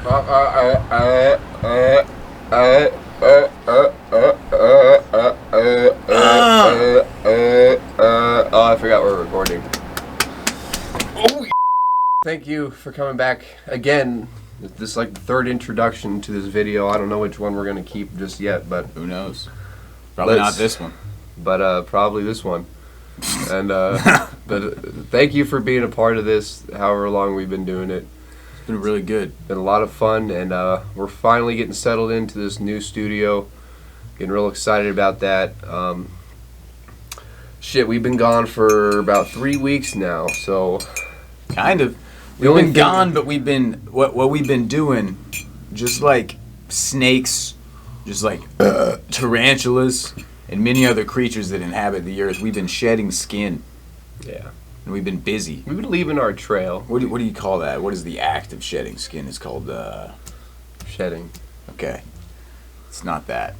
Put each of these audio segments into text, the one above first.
Oh, I forgot we're recording. Oh, thank you for coming back again. This is like the third introduction to this video. I don't know which one we're going to keep just yet, but who knows? Probably not this one. But probably this one. And but thank you for being a part of this, however long we've been doing it. It's been really good. Been a lot of fun, and we're finally getting settled into this new studio. Getting real excited about that. Shit, we've been gone for about 3 weeks now, so... Kind of. We've been gone, but we've been... What we've been doing, just like snakes, just like tarantulas, and many other creatures that inhabit the earth, we've been shedding skin. Yeah. And we've been busy. We've been leaving our trail. What do you call that? What is the act of shedding skin? It's called, shedding. Okay. It's not that.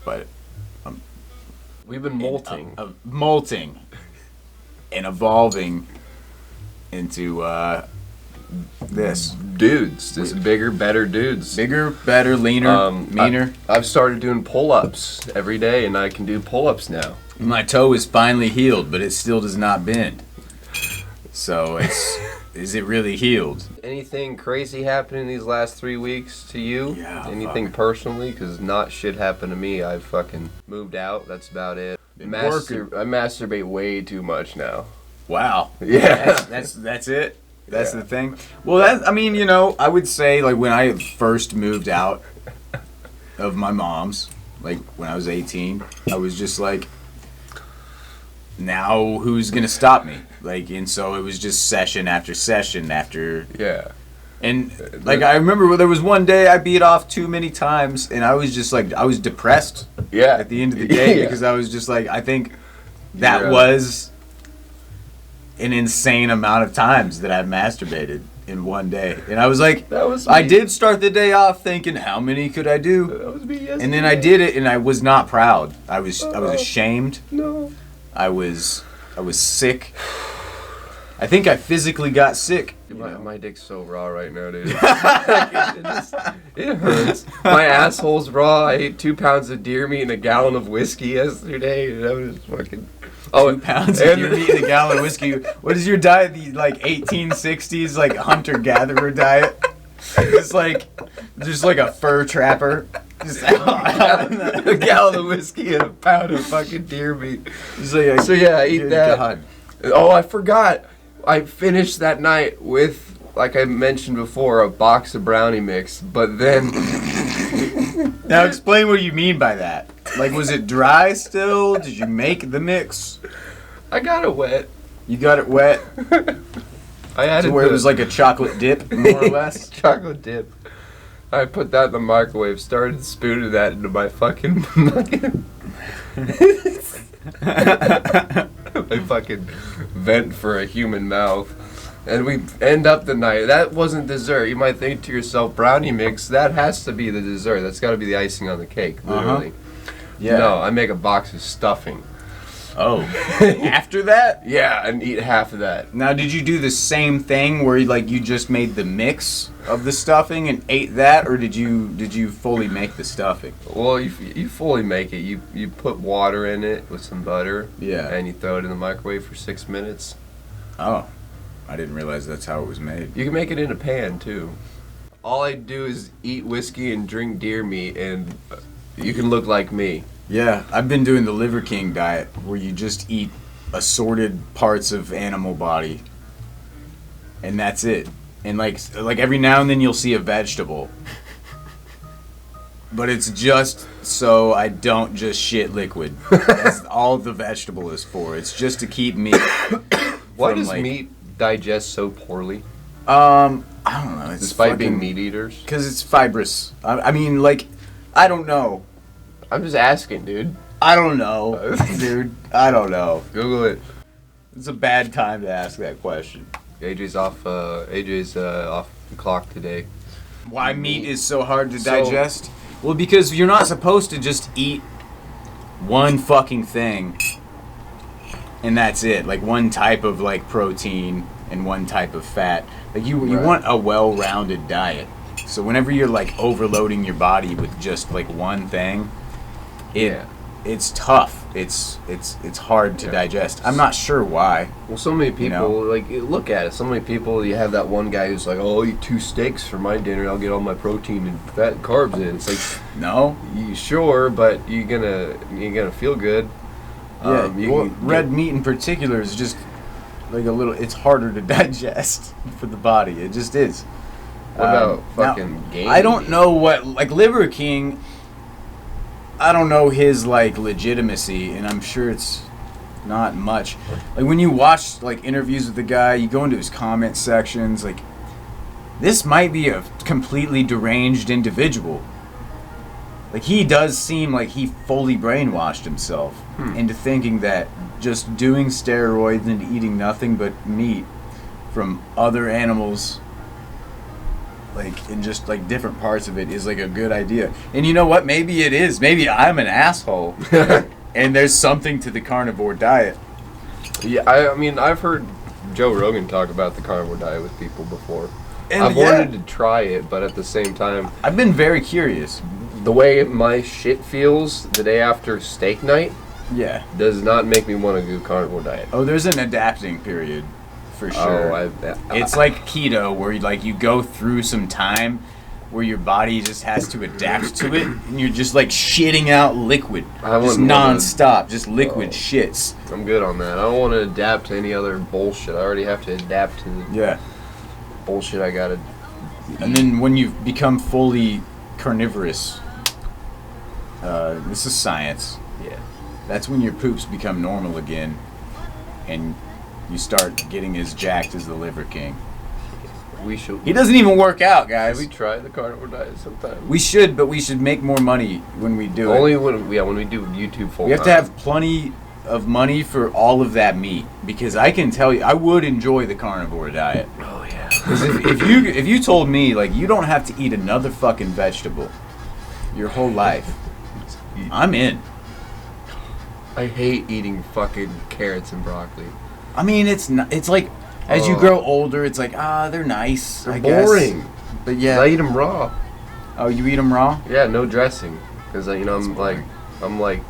But... we've been molting. Molting. And evolving into, this. Dudes. This bigger, better dudes. Bigger, better, leaner, meaner. I've started doing pull-ups every day, and I can do pull-ups now. My toe is finally healed, but it still does not bend. So it's... Is it really healed? Anything crazy happening these last 3 weeks to you? Yeah. Anything personally? Because not shit happened to me. I fucking moved out. That's about it. I masturbate way too much now. Wow. Yeah. That's it? That's the thing? Well, I would say, like, when I first moved out of my mom's, like, when I was 18, I was just like, now who's gonna stop me? Like, and so it was just session after session after... Yeah. And, like, I remember there was one day I beat off too many times, and I was just, like, I was depressed at the end of the day because I was just, like, I think that was an insane amount of times that I masturbated in one day. And I was like, I did start the day off thinking, how many could I do? That was me yesterday. And then I did it, and I was not proud. I was ashamed. No. I was sick. I think I physically got sick. My dick's so raw right now, dude. It hurts. My asshole's raw. I ate 2 pounds of deer meat and a gallon of whiskey yesterday. And I was fucking... 2 pounds of deer meat and a gallon of whiskey. What is your diet? The, like, 1860s, like, hunter-gatherer diet? Just like a fur trapper. Just a gallon of whiskey and a pound of fucking deer meat. So yeah, I ate that. God. Oh, I forgot. I finished that night with, like I mentioned before, a box of brownie mix, but then... Now explain what you mean by that. Like, was it dry still? Did you make the mix? I got it wet. You got it wet? I added to where it was like a chocolate dip, more or less? Chocolate dip. I put that in the microwave, started spooning that into my fucking... my fucking vent for a human mouth. And we end up the night. That wasn't dessert. You might think to yourself, brownie mix, that has to be the dessert. That's got to be the icing on the cake, literally. Yeah. No, I make a box of stuffing. Oh. After that? Yeah, and eat half of that. Now, did you do the same thing where you just made the mix of the stuffing and ate that, or did you fully make the stuffing? Well, you fully make it. You put water in it with some butter. Yeah. And you throw it in the microwave for 6 minutes. Oh. I didn't realize that's how it was made. You can make it in a pan, too. All I do is eat whiskey and drink deer meat, and you can look like me. Yeah, I've been doing the Liver King diet, where you just eat assorted parts of animal body, and that's it. And like every now and then you'll see a vegetable, but it's just so I don't just shit liquid. That's all the vegetable is for. It's just to keep meat. Why does meat digest so poorly? I don't know. Despite being meat eaters? Because it's fibrous. I mean, like, I don't know. I'm just asking, dude. I don't know, dude. I don't know. Google it. It's a bad time to ask that question. AJ's off the clock today. Why meat is so hard to digest? Well, because you're not supposed to just eat one fucking thing and that's it. Like one type of like protein and one type of fat. Like you want a well-rounded diet. So whenever you're like overloading your body with just like one thing, it's tough. It's hard to digest. I'm not sure why. Well, so many people like look at it. So many people. You have that one guy who's like, "Oh, I'll eat 2 steaks for my dinner. I'll get all my protein and fat and carbs in." It's like, no, you sure, but you're gonna feel good. Yeah, red meat in particular is just like a little. It's harder to digest for the body. It just is. What about fucking game? I don't know what like Liver King. I don't know his like legitimacy, and I'm sure it's not much. Like when you watch like interviews with the guy, you go into his comment sections. Like this might be a completely deranged individual. Like he does seem like he fully brainwashed himself into thinking that just doing steroids and eating nothing but meat from other animals, like in just like different parts of it, is like a good idea. And you know what? Maybe it is. Maybe I'm an asshole, and there's something to the carnivore diet. Yeah, I mean, I've heard Joe Rogan talk about the carnivore diet with people before. And I've wanted to try it, but at the same time, I've been very curious. The way my shit feels the day after steak night, does not make me want to do carnivore diet. Oh, there's an adapting period, for sure. It's like keto, where you go through some time where your body just has to adapt to it, and you're just like shitting out liquid, just non-stop, just liquid shits. I'm good on that. I don't want to adapt to any other bullshit. I already have to adapt to the bullshit I gotta eat. And then when you become fully carnivorous, this is science. Yeah. That's when your poops become normal again, and you start getting as jacked as the Liver King. We should. He doesn't even work out, guys. Should we try the carnivore diet sometime? We should, but we should make more money when we do it. Only when we do YouTube full time. We have to have plenty of money for all of that meat, because I can tell you, I would enjoy the carnivore diet. Oh yeah. Because if you told me like you don't have to eat another fucking vegetable your whole life, I'm in. I hate eating fucking carrots and broccoli. I mean, it's like as you grow older, it's like they're nice. They're boring. Guess. But yeah, I eat them raw. Oh, you eat them raw? Yeah, no dressing. Because I'm like,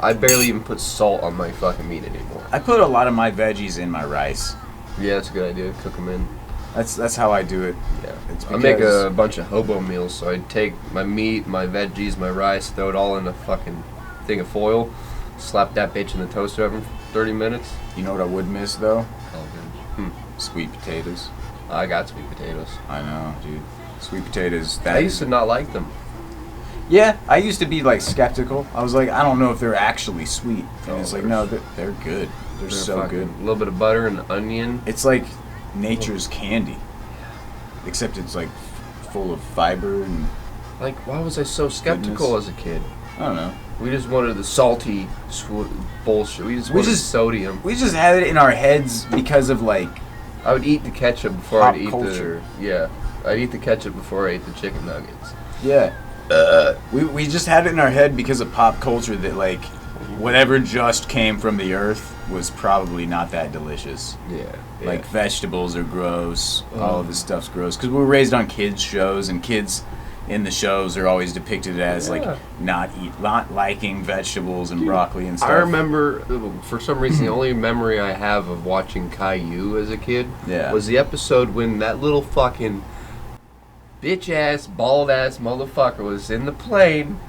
I barely even put salt on my fucking meat anymore. I put a lot of my veggies in my rice. Yeah, that's a good idea. Cook them in. That's how I do it. Yeah. I make a bunch of hobo meals, so I take my meat, my veggies, my rice, throw it all in a fucking thing of foil, slap that bitch in the toaster oven for 30 minutes. You know what I would miss though? Oh, good. Sweet potatoes. I got sweet potatoes. I know, dude. Sweet potatoes. I used to not like them. Yeah, I used to be like skeptical. I was like, I don't know if they're actually sweet. And it's like, no, they're good. They're so good. A little bit of butter and onion. It's like nature's candy, except it's like full of fiber and. Like, why was I so skeptical as a kid? I don't know. We just wanted the salty bullshit. We just wanted sodium. We just had it in our heads because of like. I would eat the ketchup before I'd eat culture. I'd eat the ketchup before I ate the chicken nuggets. Yeah. We just had it in our head because of pop culture that like whatever just came from the earth was probably not that delicious. Yeah. Like vegetables are gross. All of this stuff's gross because we were raised on kids shows, and kids in the shows are always depicted as like not liking vegetables and broccoli and stuff. I remember, for some reason, the only memory I have of watching Caillou as a kid was the episode when that little fucking bitch-ass, bald-ass motherfucker was in the plane,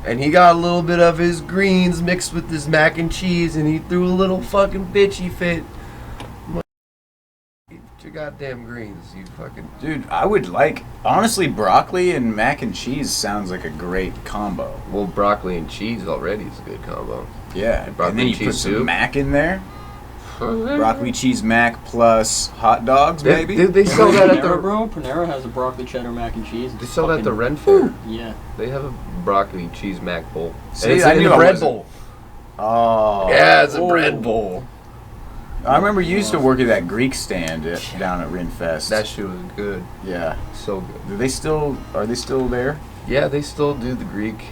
and he got a little bit of his greens mixed with his mac and cheese, and he threw a little fucking bitchy fit. Eat your goddamn greens, you fucking... Dude, I would like... Honestly, broccoli and mac and cheese sounds like a great combo. Well, broccoli and cheese already is a good combo. Yeah, and then you put some mac in there. Oh, broccoli, cheese, mac plus hot dogs, baby. They sell that at the... Panera has a broccoli cheddar mac and cheese. They sell that at the Ren Fair. Yeah. They have a broccoli cheese mac bowl. See, and it's in a bread bowl. Oh. Yeah, it's a bread bowl. I remember you used to work at that Greek stand down at Rinfest. That shit was good. Yeah. So good. Are they still there? Yeah, they still do the Greek.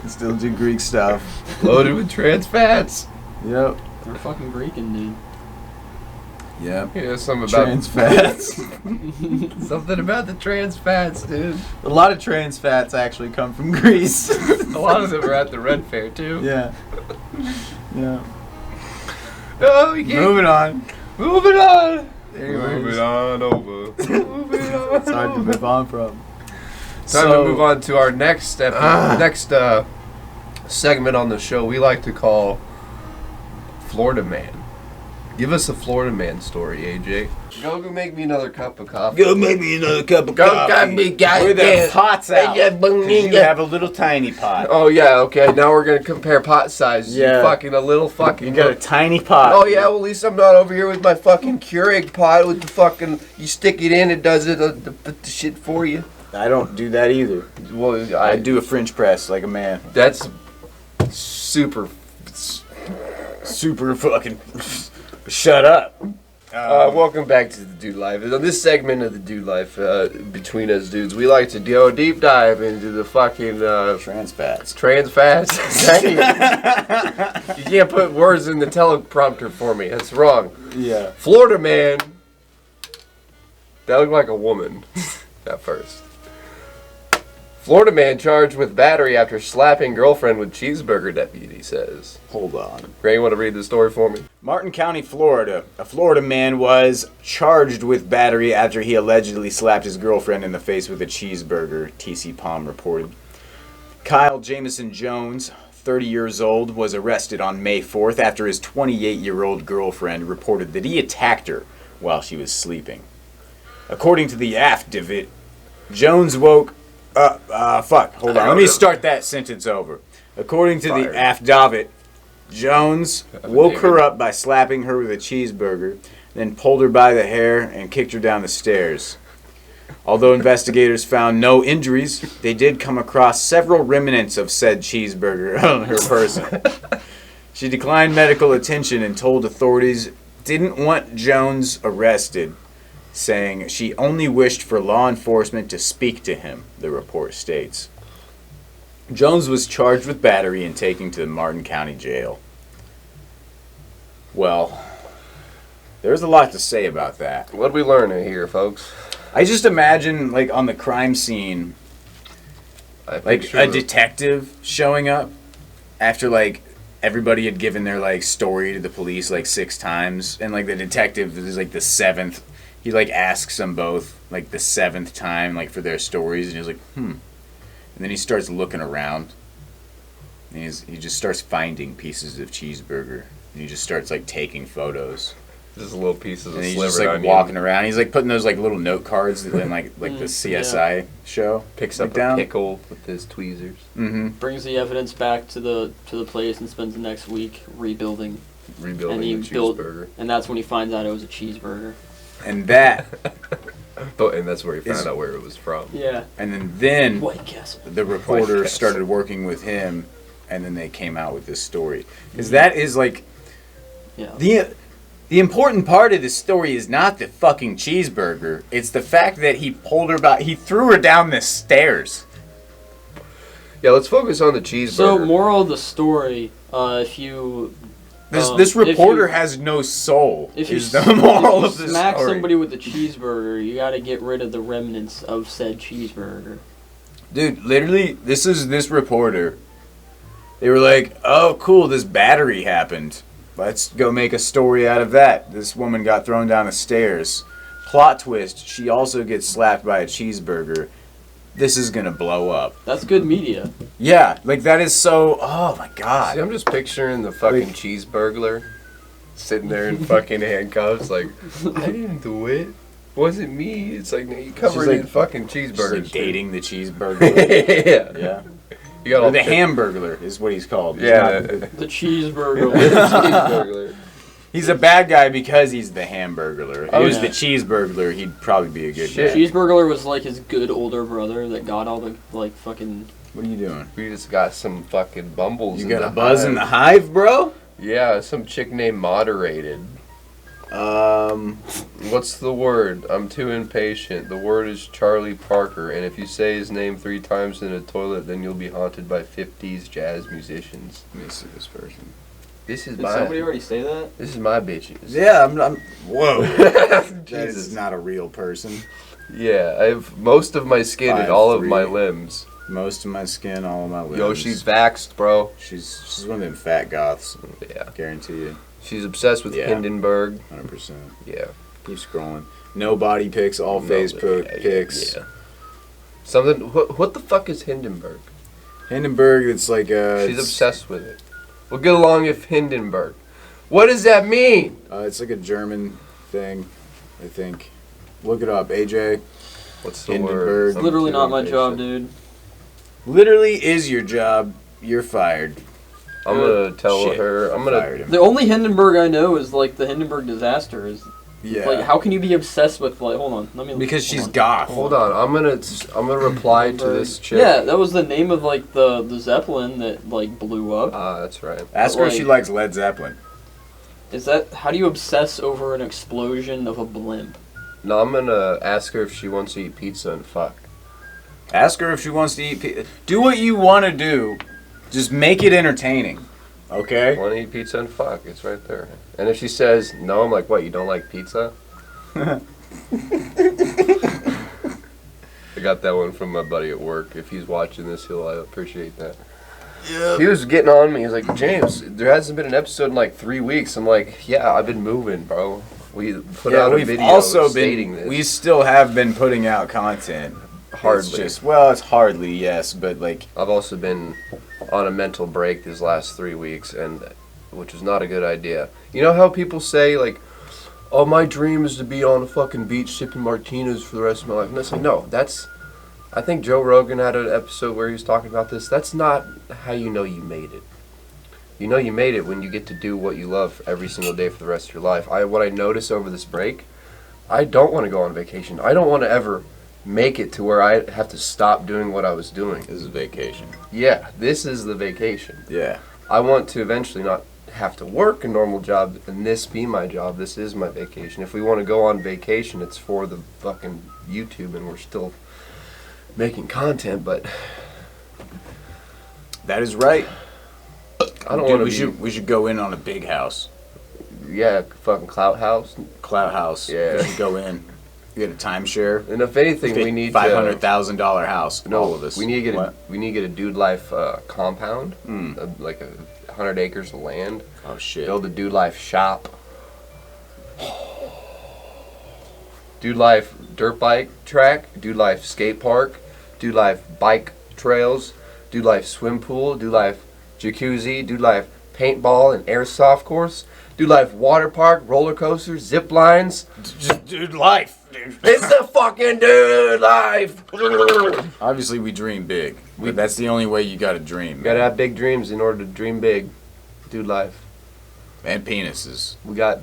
They still do Greek stuff. Loaded with trans fats. Yep. They're fucking Greeking, dude. Yeah. Yeah, something about Trans fats. something about the trans fats, dude. A lot of trans fats actually come from Greece. A lot of them are at the Red Fair too. Yeah. Yeah. Oh, we can't. Moving on. Moving on. Anyways. Moving on over. Moving on. It's hard to move on from. Time to move on to our next step. Next segment on the show we like to call Florida Man. Give us a Florida Man story, AJ. Go make me another cup of coffee. Go make me another cup of Go coffee. got me, guys. Where the pot's out. Yeah, 'Cause you have a little tiny pot. Oh yeah, okay. Now we're gonna compare pot sizes. Yeah. You fucking a little fucking. You got a tiny pot. Oh yeah, well at least I'm not over here with my fucking Keurig pot with the fucking. You stick it in, it does it the shit for you. I don't do that either. Well, I do a French press like a man. That's super. Super fucking. Shut up. Welcome back to the Dude Life. On this segment of the Dude Life, between us dudes, we like to go deep dive into the fucking Trans fats. trans fats. You can't put words in the teleprompter for me. That's wrong. Yeah. Florida Man. That looked like a woman at first. Florida man charged with battery after slapping girlfriend with cheeseburger, deputy says. Hold on. Gray, you want to read the story for me? Martin County, Florida. A Florida man was charged with battery after he allegedly slapped his girlfriend in the face with a cheeseburger, TC Palm reported. Kyle Jamison Jones, 30 years old, was arrested on May 4th after his 28-year-old girlfriend reported that he attacked her while she was sleeping. According to the affidavit, Jones woke... Hold on. Let me start that sentence over. According to the affidavit, Jones woke her up by slapping her with a cheeseburger, then pulled her by the hair and kicked her down the stairs. Although investigators found no injuries, they did come across several remnants of said cheeseburger on her person. She declined medical attention and told authorities didn't want Jones arrested, saying she only wished for law enforcement to speak to him, the report states. Jones was charged with battery and taken to the Martin County Jail. Well, there's a lot to say about that. What did we learn here, folks? I just imagine, like, on the crime scene, like, a detective showing up after, like, everybody had given their, like, story to the police, like, 6 times, and, like, the detective is, like, the 7th. He, like, asks them both, like, the 7th time, like, for their stories, and he's like, And then he starts looking around, and he just starts finding pieces of cheeseburger, and he just starts, like, taking photos. Just little pieces of And he's slivered just, like, onion. walking around. He's, like, putting those, like, little note cards that in, like the CSI show. Picks like, up down. a pickle with his tweezers. Mm-hmm. Brings the evidence back to the place and spends the next week rebuilding. Rebuilding And he the built- cheeseburger. And that's when he finds out it was a cheeseburger. And that, And that's where he found out where it was from. Yeah. and then White Castle. the reporter Castle. started working with him, and then they came out with this story. Because that is, like, Yeah. the important part of this story is not the fucking cheeseburger. It's the fact that he pulled her back. He threw her down the stairs. Yeah, let's focus on the cheeseburger. So, moral of the story, if you... This reporter has no soul. If you, is the moral of if you the smack story. somebody with a cheeseburger, you gotta get rid of the remnants of said cheeseburger. Dude, literally, this reporter. They were like, oh, cool, this battery happened. Let's go make a story out of that. This woman got thrown down the stairs. Plot twist, she also gets slapped by a cheeseburger. This is gonna blow up. That's good media. Yeah, like that is so, oh my god. See, I'm just picturing the fucking cheeseburglar sitting there in fucking handcuffs, like, I didn't do it. Wasn't me. It's like, you covered like- in fucking She's cheeseburgers. like dating the cheeseburger. Yeah. Yeah. You got Or all the hamburglar is what he's called. He's Yeah. not- The cheeseburger. cheeseburglar. He's a bad guy because he's the hamburglar. If he Oh, was yeah. the cheeseburglar, he'd probably be a good Shit. guy. Cheeseburglar was like his good older brother that got all the, like, fucking... What are you doing? We just got some fucking bumbles. You in got the a buzz hive. in the hive, bro? Yeah, some chick named Moderated. Um, What's the word? I'm too impatient. The word is Charlie Parker, and if you say his name 3 times in a toilet, then you'll be haunted by 50s jazz musicians. let me see this person. This is Did my. somebody already say that? This is my bitches. Yeah, I'm whoa. That Jesus. is not a real person. Yeah, I have most of my skin and all of my limbs. Most of my skin, all of my limbs. Yo, she's vaxxed, bro. She's one of them fat goths. Yeah. Guarantee you. She's obsessed with Hindenburg. 100%. Yeah. Keep scrolling. No body pics, all face pics. Yeah. Something. What the fuck is Hindenburg? Hindenburg, it's like She's obsessed with it. We'll get along if Hindenburg. What does that mean? It's like a German thing, I think. Look it up, AJ. What's the Hindenburg. word? It's literally not my job, dude. Literally is your job. You're fired. I'm gonna tell her. I'm gonna. Fired him. The only Hindenburg I know is like the Hindenburg disaster. Is Yeah. like, how can you be obsessed with like? Hold on, let me. Because she's goth. Hold on. I'm gonna reply to this chick. Yeah, that was the name of like the Zeppelin that like blew up. That's right. Ask her if she likes Led Zeppelin. Is that how do you obsess over an explosion of a blimp? No, I'm gonna ask her if she wants to eat pizza and fuck. Ask her if she wants to eat pizza. Do what you want to do. Just make it entertaining. Okay? Want to eat pizza and fuck? It's right there. And if she says no, I'm like, what? You don't like pizza? I got that one from my buddy at work. If he's watching this, he'll appreciate that. Yeah. He was getting on me. He's like, James, there hasn't been an episode in like 3 weeks. I'm like, yeah, I've been moving, bro. We put out a video also stating been, this. We still have been putting out content. Hardly. It's hardly, yes, but like... I've also been on a mental break these last 3 weeks, and which is not a good idea. You know how people say, like, oh, my dream is to be on a fucking beach sipping martinis for the rest of my life. And it's like, no, that's... I think Joe Rogan had an episode where he was talking about this. That's not how you know you made it. You know you made it when you get to do what you love every single day for the rest of your life. What I noticed over this break, I don't want to go on vacation. I don't want to ever make it to where I have to stop doing what I was doing. This is vacation. Yeah, this is the vacation. Yeah. I want to eventually not have to work a normal job and this be my job. This is my vacation. If we want to go on vacation, it's for the fucking YouTube, and we're still making content, but that is right. I don't want to. We should go in on a big house. Yeah, fucking clout house. Clout house. Yeah. We should go in. We get a timeshare. And if anything, we need $500,000 house. No, all of us. We need to get a Dude Life compound, like 100 acres of land. Oh shit. Build a Dude Life shop. Dude Life dirt bike track. Dude Life skate park. Dude Life bike trails. Dude Life swim pool. Dude Life jacuzzi. Dude Life paintball and airsoft course. Dude Life water park, roller coasters, zip lines. Just Dude Life. It's the fucking Dude Life. Obviously, we dream big. That's the only way you gotta dream. You gotta have big dreams in order to dream big. Dude Life. And penises. We got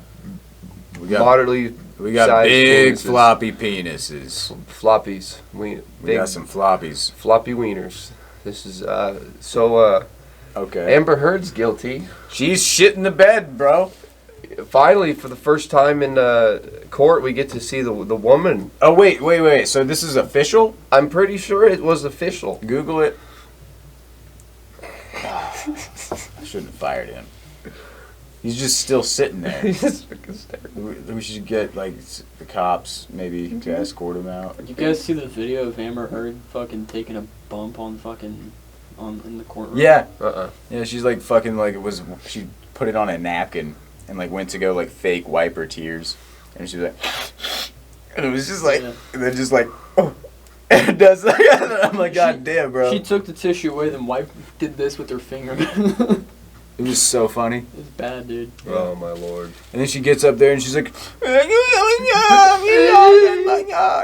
big penises. floppy penises. Floppies. We got some floppies. Floppy wieners. This is okay. Amber Heard's guilty. She's shit in the bed, bro. Finally, for the first time in court, we get to see the woman. Oh wait. So this is official? I'm pretty sure it was official. Google it. I shouldn't have fired him. He's just still sitting there. He's just fucking staring. We should get like the cops maybe to escort him out. You guys see the video of Amber Heard fucking taking a bump on in the courtroom? Yeah. Uh-uh. Yeah, she's like fucking like she put it on a napkin and like went to go like fake wipe her tears, and she was like, and it was just like, and then just like, oh, and it does like, I'm like, God damn, bro. She took the tissue away, then did this with her finger. It was so funny. It was bad, dude. Oh my lord. And then she gets up there and she's like,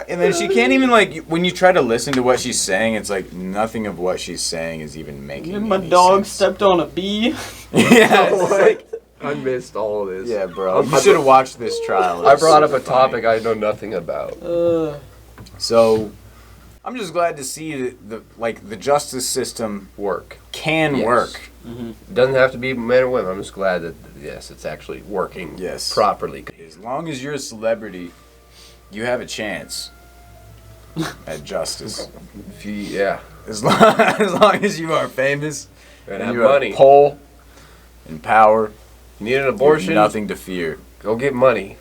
and then she can't even like, when you try to listen to what she's saying, it's like nothing of what she's saying is even making My any dog sense. stepped on a bee. Yeah, it's like, I missed all of this. yeah, bro. You should have watched this trial. I brought up a topic I know nothing about. So, I'm just glad to see the justice system work. Can work. Mm-hmm. It doesn't have to be men or women. I'm just glad that yes, it's actually working properly. As long as you're a celebrity, you have a chance at justice. As long as you are famous and have you money, have pull and power, You need an abortion? Nothing to fear. Go get money.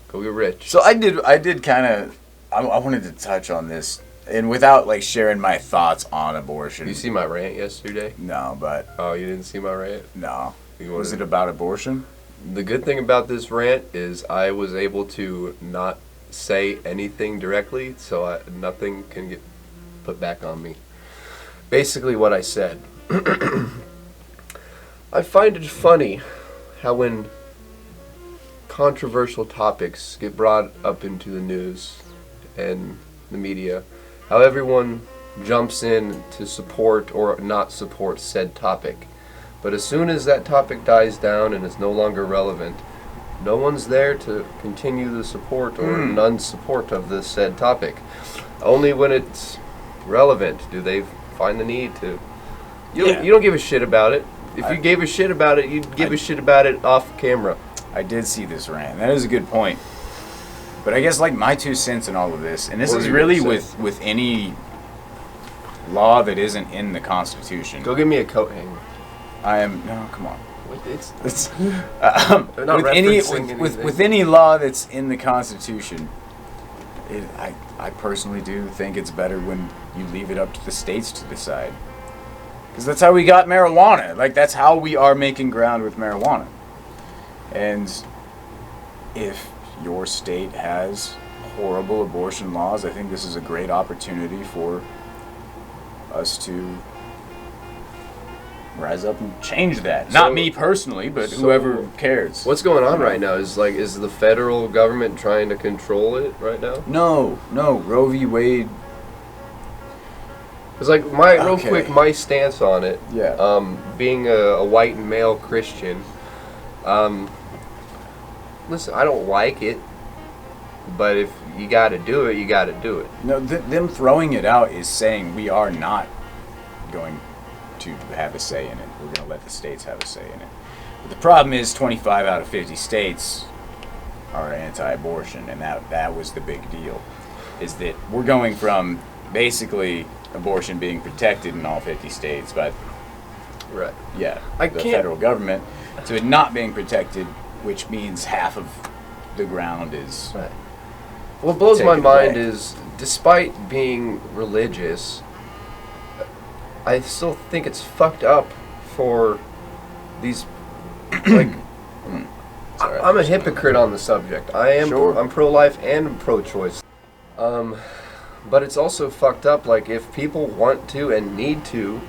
Go get rich. So I did kind of, I wanted to touch on this, and without like sharing my thoughts on abortion. You see my rant yesterday? No, but. Oh, you didn't see my rant? No. Was it about abortion? The good thing about this rant is I was able to not say anything directly, so nothing can get put back on me. Basically what I said. I find it funny how when controversial topics get brought up into the news and the media, how everyone jumps in to support or not support said topic. But as soon as that topic dies down and is no longer relevant, no one's there to continue the support or non-support of this said topic. Only when it's relevant do they find the need to. You don't give a shit about it. If you gave a shit about it, you'd give a shit about it off camera. I did see this rant. That is a good point. But I guess like my 2 cents in all of this, and this is really with any law that isn't in the Constitution. Go give me a coat hanger. No, come on. It's with any law that's in the Constitution, I personally do think it's better when you leave it up to the states to decide. Because that's how we got marijuana. Like, that's how we are making ground with marijuana. And if your state has horrible abortion laws, I think this is a great opportunity for us to rise up and change that. Not me personally, but whoever cares. What's going on right now is the federal government trying to control it right now? No, Roe v. Wade. It's like my stance on it. Yeah. Being a white male Christian. Listen, I don't like it, but if you got to do it, you got to do it. No, them throwing it out is saying we are not going to have a say in it. We're going to let the states have a say in it. But the problem is 25 out of 50 states are anti-abortion, and that was the big deal, is that we're going from basically abortion being protected in all 50 states, but right, the federal government, to it not being protected, which means half of the ground is right. What blows my mind is, despite being religious, I still think it's fucked up for these, like, I'm a hypocrite on the subject. I'm pro-life and pro-choice. But it's also fucked up, like, if people want to and need to,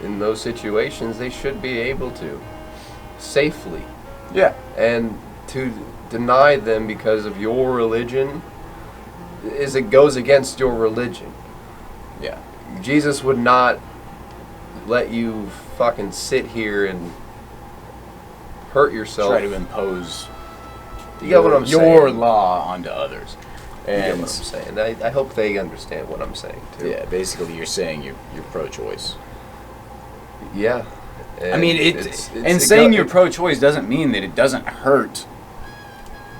in those situations, they should be able to, safely. Yeah. And to deny them because of your religion, it goes against your religion. Yeah. Jesus would not let you fucking sit here and hurt yourself. Try to impose your law onto others. And you get what I'm saying. I hope they understand what I'm saying too. Yeah, basically you're saying you're pro-choice. Yeah. I mean, saying you're pro-choice doesn't mean that it doesn't hurt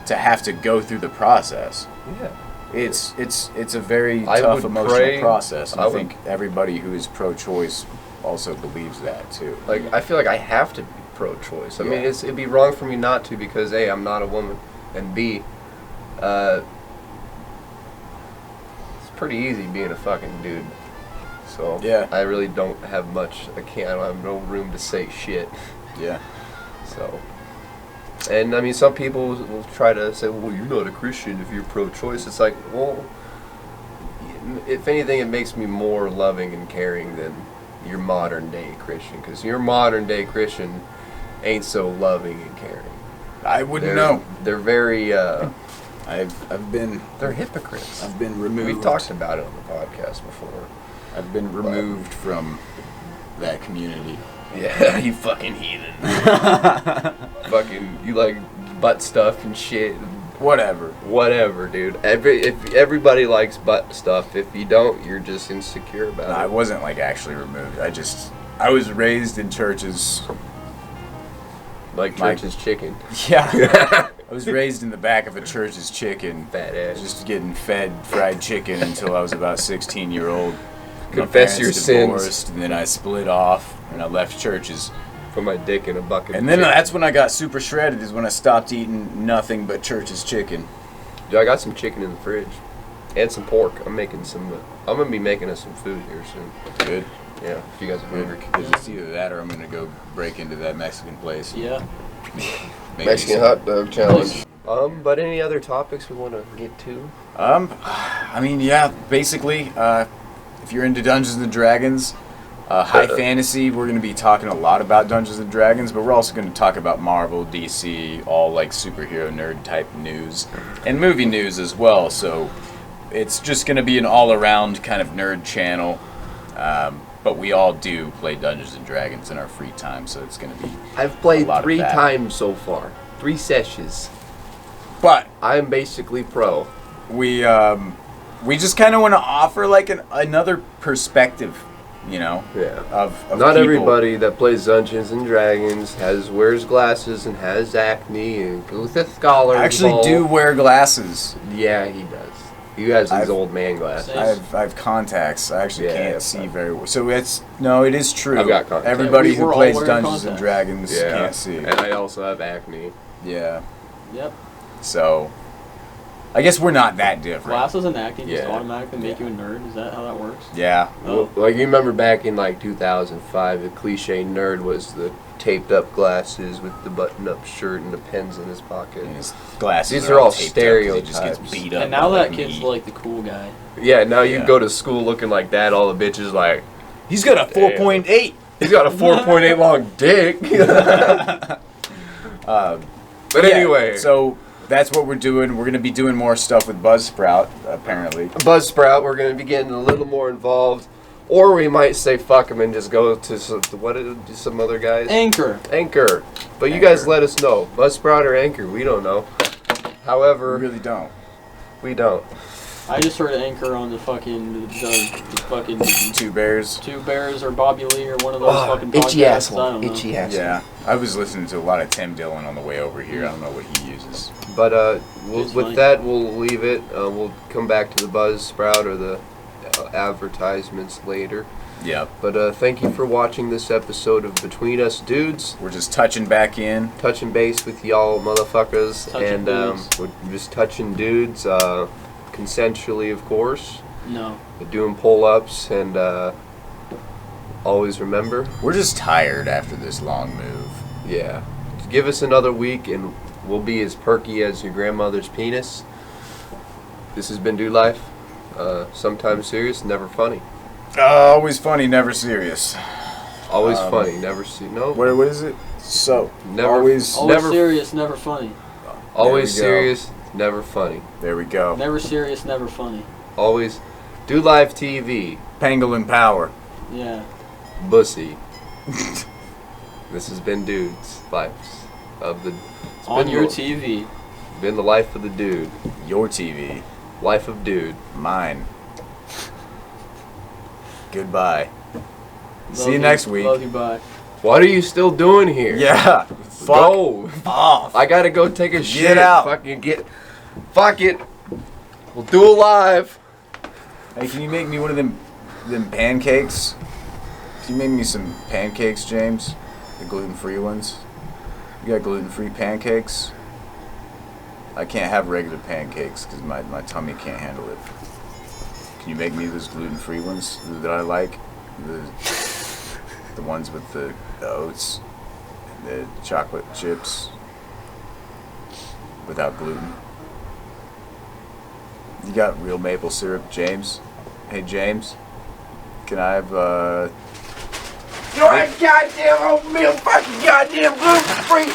to have to go through the process. Yeah. It's a very tough emotional process. And I think everybody who is pro-choice also believes that too. Like, I feel like I have to be pro-choice. I mean, it'd be wrong for me not to, because A, I'm not a woman, and B, it's pretty easy being a fucking dude. So I really don't have much. I don't have no room to say shit. Yeah. So, and I mean, some people will try to say, well, you're not a Christian if you're pro-choice. It's like, well, if anything, it makes me more loving and caring than your modern day Christian, because your modern day Christian ain't so loving and caring. I wouldn't know. They're very. They're hypocrites. I've been removed. We've talked about it on the podcast before. I've been removed from that community. Yeah, you fucking heathen. Fucking, you like butt stuff and shit. Whatever, dude. If everybody likes butt stuff. If you don't, you're just insecure about it. I wasn't like actually removed. I was raised in churches. Like church's chicken. Yeah. I was raised in the back of a church's chicken. Fat ass. Just getting fed fried chicken until I was about 16-year-old. Confess your sins. And then I split off and I left churches. Put my dick in a bucket. And then that's when I got super shredded. Is when I stopped eating nothing but Church's chicken. Dude, I got some chicken in the fridge and some pork. I'm gonna be making us some food here soon. Good. Yeah, if you guys are hungry. Because it's either that or I'm gonna go break into that Mexican place. Yeah. Mexican hot dog challenge. But any other topics we want to get to? I mean, yeah, basically, if you're into Dungeons and Dragons, high fantasy, we're going to be talking a lot about Dungeons and Dragons, but we're also going to talk about Marvel, DC, all like superhero nerd type news, and movie news as well. So it's just going to be an all-around kind of nerd channel. But we all do play Dungeons and Dragons in our free time, so it's going to be. I've played 3 times so far, 3 sessions. But I'm basically pro. We just kind of want to offer like another perspective, you know. Yeah. Of not people. everybody that plays Dungeons and Dragons wears glasses and has acne and goes to scholars. I actually do wear glasses. Yeah, he does. He has these old man glasses. I have contacts. I actually can't see very well. So it is true. I've got contacts. Everybody who plays Dungeons and Dragons can't see. And I also have acne. Yeah. Yep. So, I guess we're not that different. Glasses and acting just automatically make you a nerd? Is that how that works? Yeah. Oh. Like, you remember back in, like, 2005, the cliche nerd was the taped-up glasses with the button-up shirt and the pens in his pocket. And his glasses These are all taped stereotypes. Up, he just gets beat up. And now that kid's like the cool guy. Yeah, now you go to school looking like that, all the bitches like... He's got a 4.8. He's got a 4.8 long dick. But anyway... So... That's what we're doing. We're going to be doing more stuff with Buzzsprout, apparently. Buzzsprout, we're going to be getting a little more involved. Or we might say fuck them and just go to some other guys? Anchor. But you guys let us know. Buzzsprout or Anchor, we don't know. However... We really don't. We don't. I just heard Anchor on the fucking Two Bears. Two Bears or Bobby Lee or one of those fucking podcasts. Itchy asshole. I don't know. Itchy asshole. Yeah. I was listening to a lot of Tim Dillon on the way over here. I don't know what he uses. But with that, we'll leave it. We'll come back to the Buzzsprout or the advertisements later. Yeah. But thank you for watching this episode of Between Us Dudes. We're just touching back in. Touching base with y'all motherfuckers. Touching dudes. We're just touching dudes. Consensually, of course. No. Doing pull-ups and always remember. We're just tired after this long move. Yeah. Give us another week and we'll be as perky as your grandmother's penis. This has been Dude Life. Sometimes serious, never funny. Always funny, never serious. Always funny, never no. What is it? So always serious, never funny. Always serious, never funny. There we go. Never serious, never funny. Always Dude Life TV. Pangolin Power. Yeah. Bussy. This has been Dude's Lives of the. On your TV. Been the life of the dude. Your TV. Life of Dude. Mine. Goodbye. See you next week. Love you, bye. What are you still doing here? Yeah. Go off. I gotta go take a shit. Get out. Fuck it. We'll do it live. Hey, can you make me one of them pancakes? Can you make me some pancakes, James? The gluten-free ones. You got gluten-free pancakes? I can't have regular pancakes because my tummy can't handle it. Can you make me those gluten-free ones that I like? The ones with the oats and the chocolate chips without gluten. You got real maple syrup, James? Hey, James? Can I have, You're a goddamn oatmeal fucking goddamn gluten-free